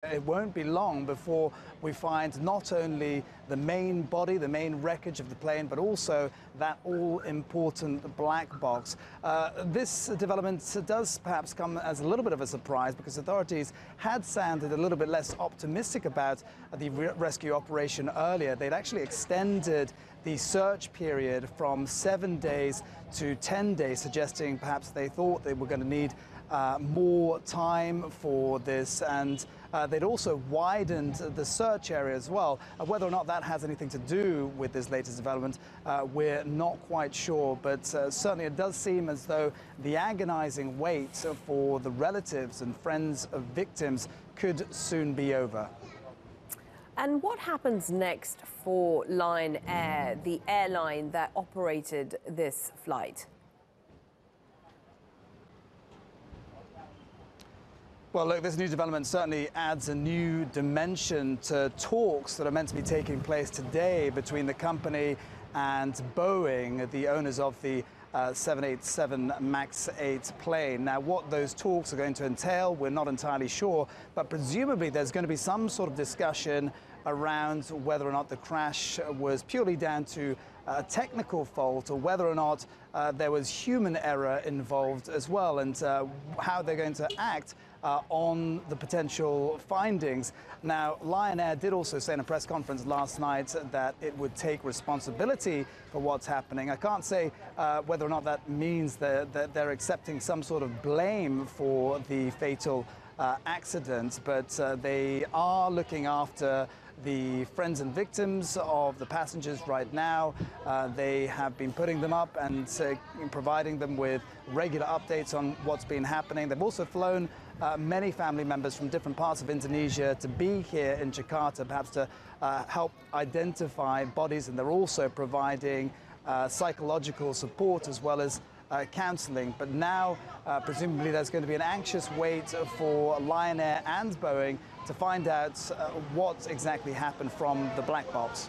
It won't be long before we find not only the main body, the main wreckage of the plane, but also that all-important black box. This development does perhaps come as a little bit of a surprise because authorities had sounded a little bit less optimistic about the rescue operation earlier. They'd actually extended the search period from 7 days to 10 days, suggesting perhaps they thought they were going to need more time for this, and they'd also widened the search area as well. Whether or not that has anything to do with this latest development, we're not quite sure, but certainly it does seem as though the agonizing wait for the relatives and friends of victims could soon be over. And what happens next for Lion Air, the airline that operated this flight? Well, look, this new development certainly adds a new dimension to talks that are meant to be taking place today between the company and Boeing, the owners of the 787 MAX 8 plane. Now, what those talks are going to entail, we're not entirely sure, but presumably there's going to be some sort of discussion around whether or not the crash was purely down to a technical fault or whether or not there was human error involved as well, and how they're going to act on the potential findings. Now, Lion Air did also say in a press conference last night that it would take responsibility for what's happening. I can't say whether or not that means that they're accepting some sort of blame for the fatal accident, but they are looking after the friends and victims of the passengers right now. They have been putting them up and providing them with regular updates on what's been happening. They've also flown many family members from different parts of Indonesia to be here in Jakarta, perhaps to help identify bodies, and they're also providing psychological support as well as counseling. But now, presumably, there's going to be an anxious wait for Lion Air and Boeing to find out what exactly happened from the black box.